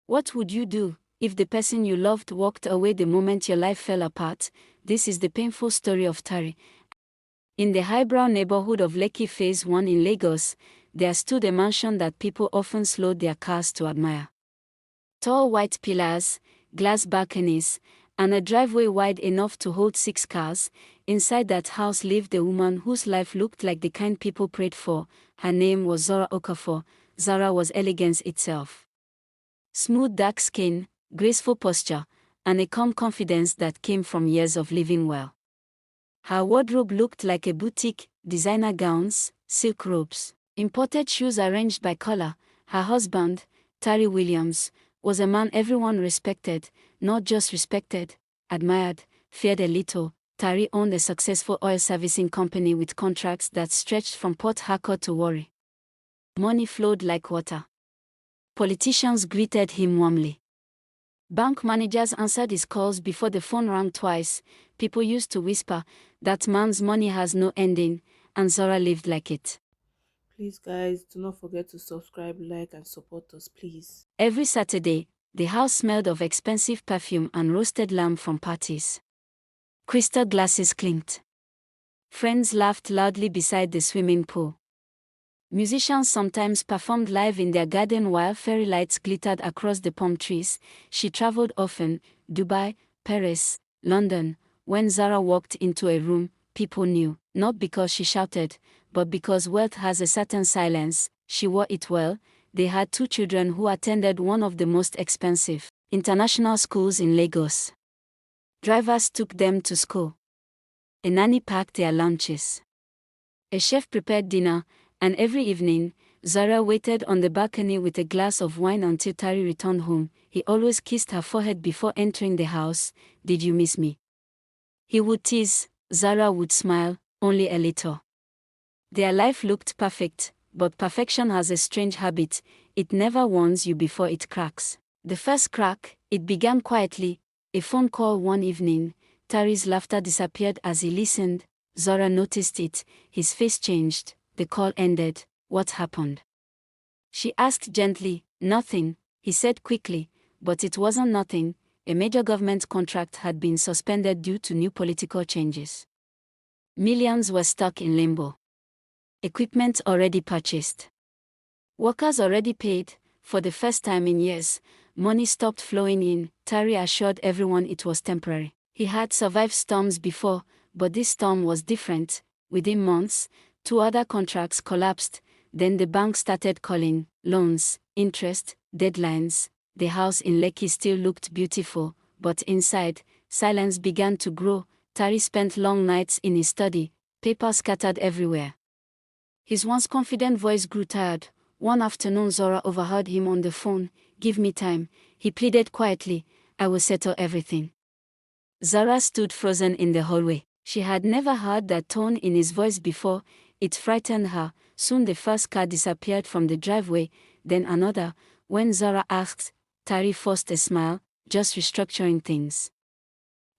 What would you do if the person you loved walked away the moment your life fell apart? This is the painful story of Tari. In the highbrow neighborhood of Lekki Phase 1 in Lagos, there stood a mansion that people often slowed their cars to admire. Tall white pillars, glass balconies, and a driveway wide enough to hold 6 cars. Inside that house lived a woman whose life looked like the kind people prayed for. Her name was Zora Okafor. Zora was elegance itself. Smooth dark skin, graceful posture, and a calm confidence that came from years of living well. Her wardrobe looked like a boutique, designer gowns, silk robes, imported shoes arranged by color. Her husband, Tari Williams, was a man everyone respected, not just respected, admired, feared a little. Tari owned a successful oil servicing company with contracts that stretched from Port Harcourt to Warri. Money flowed like water. Politicians greeted him warmly. Bank managers answered his calls before the phone rang twice. People used to whisper, "That man's money has no ending," and Zora lived like it. Please, guys, do not forget to subscribe, like, and support us, please. Every Saturday, the house smelled of expensive perfume and roasted lamb from parties. Crystal glasses clinked. Friends laughed loudly beside the swimming pool. Musicians sometimes performed live in their garden while fairy lights glittered across the palm trees. She traveled often, Dubai, Paris, London. When Zara walked into a room, people knew, not because she shouted, but because wealth has a certain silence. She wore it well. They had 2 children who attended one of the most expensive international schools in Lagos. Drivers took them to school. A nanny packed their lunches. A chef prepared dinner, and every evening, Zara waited on the balcony with a glass of wine until Tari returned home. He always kissed her forehead before entering the house. "Did you miss me?" He would tease. Zara would smile, only a little. Their life looked perfect, but perfection has a strange habit. It never warns you before it cracks. The first crack, it began quietly. A phone call one evening. Tari's laughter disappeared as he listened. Zora noticed it. His face changed. The call ended. "What happened?" She asked gently. "Nothing," he said quickly. But it wasn't nothing. A major government contract had been suspended due to new political changes. Millions were stuck in limbo. Equipment already purchased. Workers already paid. For the first time in years, money stopped flowing in. Tari assured everyone it was temporary. He had survived storms before, but this storm was different. Within months, 2 other contracts collapsed. Then the bank started calling. Loans, interest, deadlines. The house in Lekki still looked beautiful, but inside, silence began to grow. Tari spent long nights in his study, papers scattered everywhere. His once confident voice grew tired. One afternoon Zora overheard him on the phone. "Give me time," he pleaded quietly. "I will settle everything." Zara stood frozen in the hallway. She had never heard that tone in his voice before. It frightened her. Soon the first car disappeared from the driveway, then another. When Zara asked, Tari forced a smile, "Just restructuring things."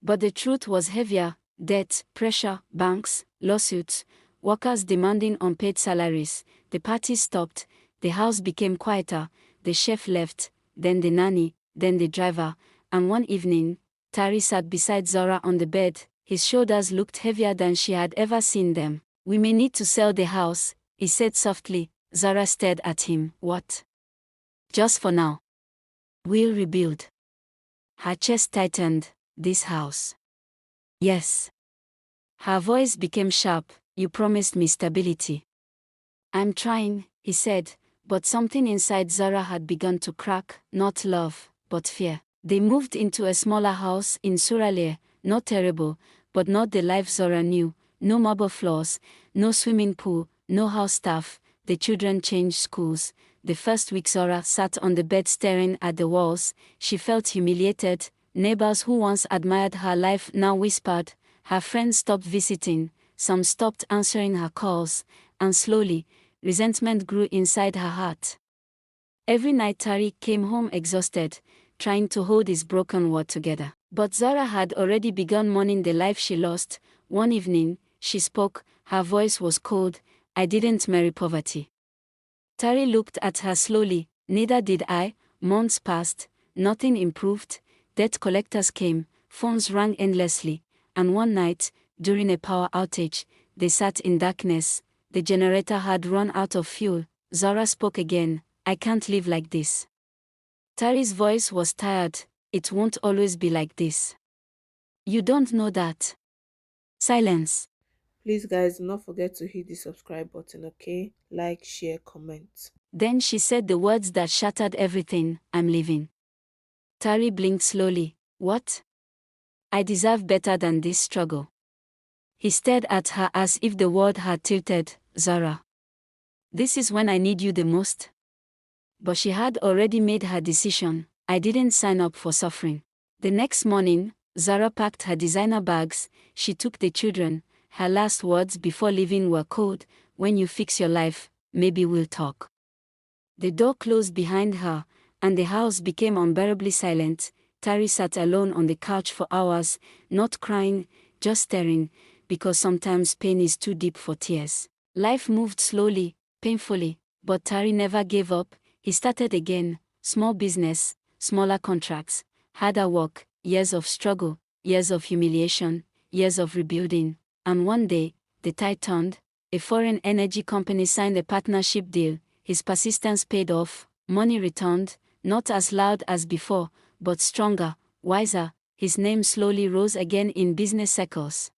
But the truth was heavier: debt, pressure, banks, lawsuits, workers demanding unpaid salaries. The party stopped, the house became quieter, the chef left, then the nanny, then the driver, and one evening, Tari sat beside Zora on the bed. His shoulders looked heavier than she had ever seen them. "We may need to sell the house," he said softly. Zara stared at him. "What?" "Just for now. We'll rebuild." Her chest tightened. "This house?" "Yes." Her voice became sharp. "You promised me stability." "I'm trying," he said, but something inside Zara had begun to crack. Not love, but fear. They moved into a smaller house in Suralere. Not terrible, but not the life Zora knew. No marble floors, no swimming pool, no house staff. The children changed schools. The first week Zora sat on the bed staring at the walls. She felt humiliated. Neighbors who once admired her life now whispered. Her friends stopped visiting. Some stopped answering her calls. And slowly, resentment grew inside her heart. Every night Tari came home exhausted, trying to hold his broken world together. But Zara had already begun mourning the life she lost. One evening, she spoke. Her voice was cold. "I didn't marry poverty." Tari looked at her slowly. "Neither did I." Months passed. Nothing improved. Debt collectors came, phones rang endlessly, and one night, during a power outage, they sat in darkness. The generator had run out of fuel. Zara spoke again. "I can't live like this." Tari's voice was tired. "It won't always be like this. You don't know that." Silence. Please guys, do not forget to hit the subscribe button, okay? Like, share, comment. Then she said the words that shattered everything. "I'm leaving." Tari blinked slowly. "What?" "I deserve better than this struggle." He stared at her as if the world had tilted. "Zara, this is when I need you the most." But she had already made her decision. "I didn't sign up for suffering." The next morning, Zara packed her designer bags. She took the children. Her last words before leaving were cold. "When you fix your life, maybe we'll talk." The door closed behind her, and the house became unbearably silent. Tari sat alone on the couch for hours, not crying, just staring, because sometimes pain is too deep for tears. Life moved slowly, painfully, but Tari never gave up. He started again. Small business, smaller contracts, harder work, years of struggle, years of humiliation, years of rebuilding. And one day, the tide turned. A foreign energy company signed a partnership deal. His persistence paid off. Money returned, not as loud as before, but stronger, wiser. His name slowly rose again in business circles.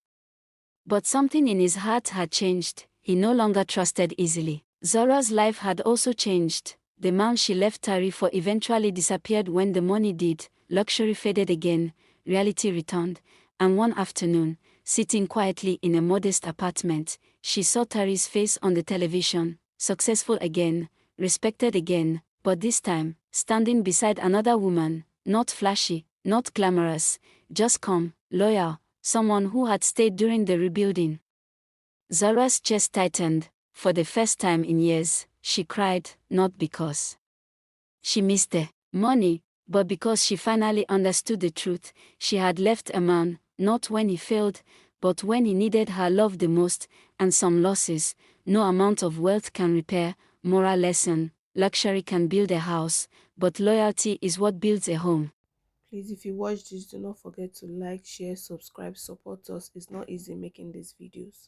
But something in his heart had changed. He no longer trusted easily. Zara's life had also changed. The man she left Tari for eventually disappeared when the money did. Luxury faded again, reality returned, and one afternoon, sitting quietly in a modest apartment, she saw Tari's face on the television, successful again, respected again, but this time, standing beside another woman, not flashy, not glamorous, just calm, loyal, someone who had stayed during the rebuilding. Zara's chest tightened. For the first time in years, she cried, not because she missed the money, but because she finally understood the truth. She had left a man, not when he failed, but when he needed her love the most, and some losses, no amount of wealth can repair. Moral lesson: luxury can build a house, but loyalty is what builds a home. Please, if you watch this, do not forget to like, share, subscribe, support us. It's not easy making these videos.